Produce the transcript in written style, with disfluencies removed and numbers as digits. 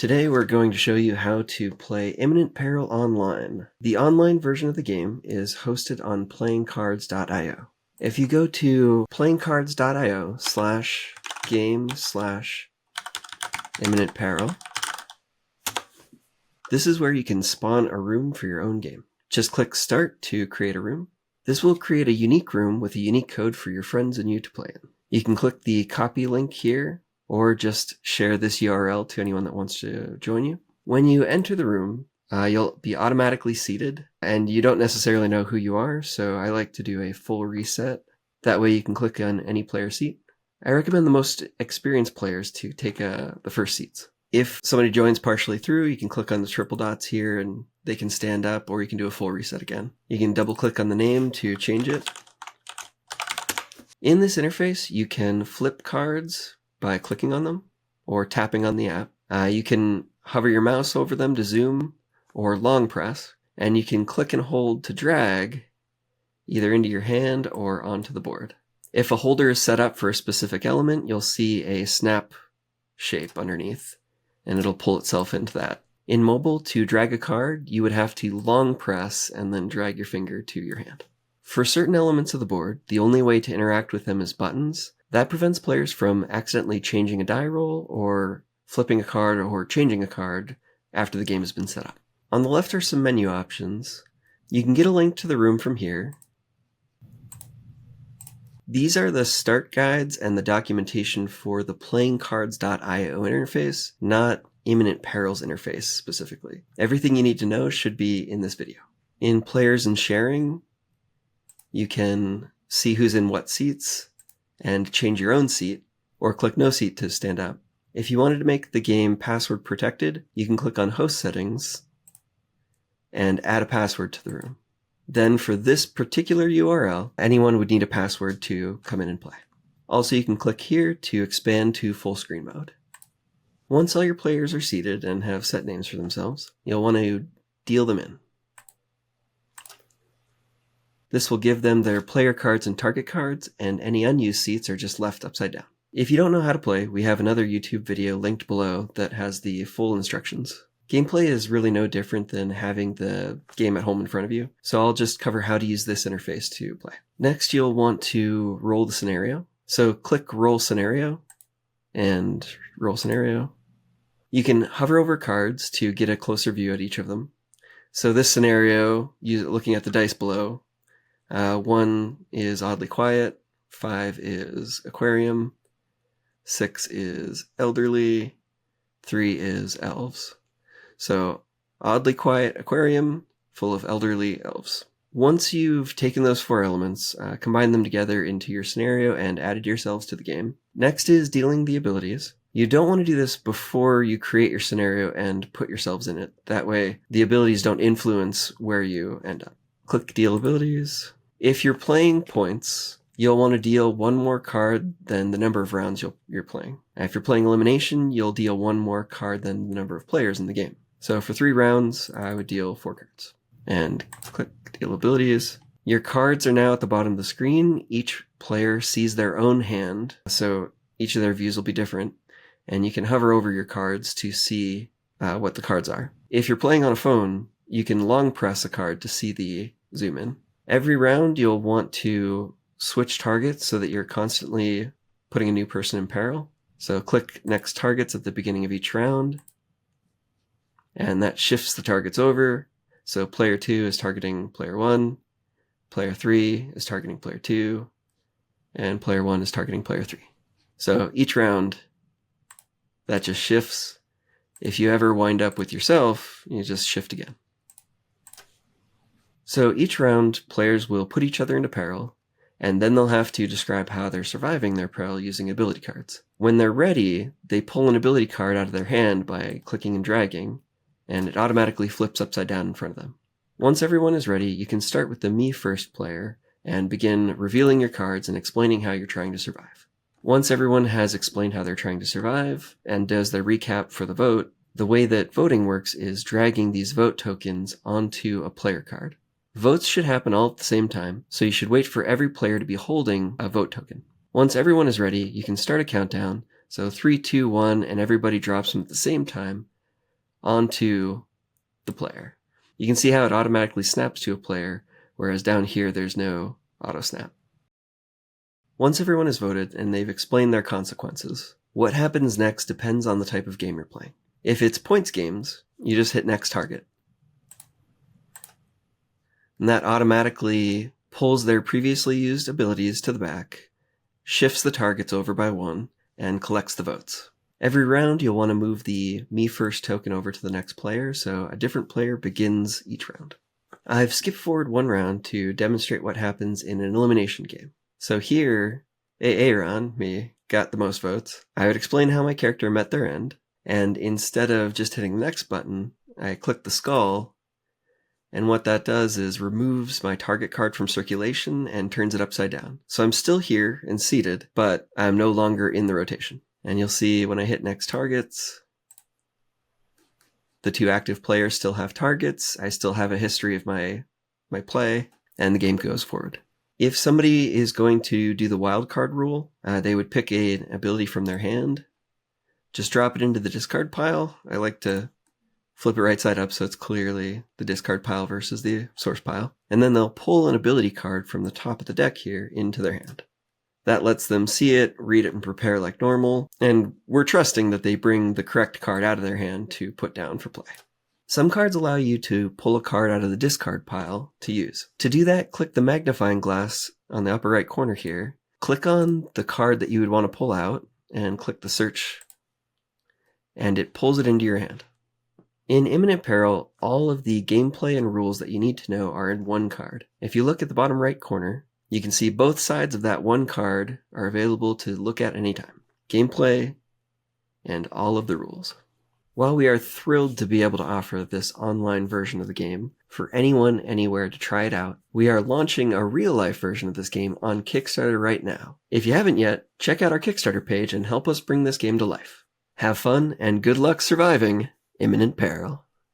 Today we're going to show you how to play Imminent Peril online. The online version of the game is hosted on playingcards.io. If you go to playingcards.io/game/Imminent Peril, this is where you can spawn a room for your own game. Just click Start to create a room. This will create a unique room with a unique code for your friends and you to play in. You can click the copy link here, or just share this URL to anyone that wants to join you. When you enter the room, you'll be automatically seated, and you don't necessarily know who you are, so I like to do a full reset. That way you can click on any player seat. I recommend the most experienced players to take the first seats. If somebody joins partially through, you can click on the triple dots here and they can stand up, or you can do a full reset again. You can double click on the name to change it. In this interface, you can flip cards by clicking on them or tapping on the app. You can hover your mouse over them to zoom or long press, and you can click and hold to drag either into your hand or onto the board. If a holder is set up for a specific element, you'll see a snap shape underneath, and it'll pull itself into that. In mobile, to drag a card, you would have to long press and then drag your finger to your hand. For certain elements of the board, the only way to interact with them is buttons. That prevents players from accidentally changing a die roll or flipping a card or changing a card after the game has been set up. On the left are some menu options. You can get a link to the room from here. These are the start guides and the documentation for the playingcards.io interface, not Imminent Peril's interface specifically. Everything you need to know should be in this video. In players and sharing, you can see who's in what seats and change your own seat, or click no seat to stand up. If you wanted to make the game password protected, you can click on host settings and add a password to the room. Then for this particular URL, anyone would need a password to come in and play. Also, you can click here to expand to full screen mode. Once all your players are seated and have set names for themselves, you'll want to deal them in. This will give them their player cards and target cards, and any unused seats are just left upside down. If you don't know how to play, we have another YouTube video linked below that has the full instructions. Gameplay is really no different than having the game at home in front of you, so I'll just cover how to use this interface to play. Next, you'll want to roll the scenario. So click Roll Scenario and Roll Scenario. You can hover over cards to get a closer view at each of them. So this scenario, looking at the dice below, 1 is Oddly Quiet, 5 is Aquarium, 6 is Elderly, 3 is Elves. So Oddly Quiet Aquarium, full of elderly elves. Once you've taken those 4 elements, combine them together into your scenario and added yourselves to the game. Next is dealing the abilities. You don't want to do this before you create your scenario and put yourselves in it. That way, the abilities don't influence where you end up. Click Deal Abilities. If you're playing points, you'll want to deal 1 more card than the number of rounds you're playing. If you're playing elimination, you'll deal 1 more card than the number of players in the game. So for 3 rounds, I would deal 4 cards. And click Deal Abilities. Your cards are now at the bottom of the screen. Each player sees their own hand, so each of their views will be different. And you can hover over your cards to see what the cards are. If you're playing on a phone, you can long press a card to see the zoom in. Every round, you'll want to switch targets so that you're constantly putting a new person in peril. So click Next Targets at the beginning of each round, and that shifts the targets over. So player 2 is targeting player 1, player 3 is targeting player 2, and player 1 is targeting player 3. So each round, that just shifts. If you ever wind up with yourself, you just shift again. So each round, players will put each other into peril, and then they'll have to describe how they're surviving their peril using ability cards. When they're ready, they pull an ability card out of their hand by clicking and dragging, and it automatically flips upside down in front of them. Once everyone is ready, you can start with the Me First player and begin revealing your cards and explaining how you're trying to survive. Once everyone has explained how they're trying to survive and does their recap for the vote, the way that voting works is dragging these vote tokens onto a player card. Votes should happen all at the same time, so you should wait for every player to be holding a vote token. Once everyone is ready, you can start a countdown, so 3, 2, 1, and everybody drops them at the same time, onto the player. You can see how it automatically snaps to a player, whereas down here there's no auto snap. Once everyone has voted and they've explained their consequences, what happens next depends on the type of game you're playing. If it's points games, you just hit next target. And that automatically pulls their previously used abilities to the back, shifts the targets over by 1, and collects the votes. Every round, you'll want to move the Me First token over to the next player, so a different player begins each round. I've skipped forward 1 round to demonstrate what happens in an elimination game. So here, Aaron, me, got the most votes. I would explain how my character met their end, and instead of just hitting the next button, I click the skull, and what that does is removes my target card from circulation and turns it upside down. So I'm still here and seated, but I'm no longer in the rotation. And you'll see when I hit next targets, the 2 active players still have targets, I still have a history of my play, and the game goes forward. If somebody is going to do the wildcard rule, they would pick an ability from their hand, just drop it into the discard pile. I like to flip it right side up so it's clearly the discard pile versus the source pile. And then they'll pull an ability card from the top of the deck here into their hand. That lets them see it, read it, and prepare like normal, and we're trusting that they bring the correct card out of their hand to put down for play. Some cards allow you to pull a card out of the discard pile to use. To do that, click the magnifying glass on the upper right corner here, click on the card that you would want to pull out, and click the search, and it pulls it into your hand. In Imminent Peril, all of the gameplay and rules that you need to know are in 1 card. If you look at the bottom right corner, you can see both sides of that 1 card are available to look at anytime. Gameplay and all of the rules. While we are thrilled to be able to offer this online version of the game for anyone, anywhere to try it out, we are launching a real-life version of this game on Kickstarter right now. If you haven't yet, check out our Kickstarter page and help us bring this game to life. Have fun and good luck surviving Imminent Peril.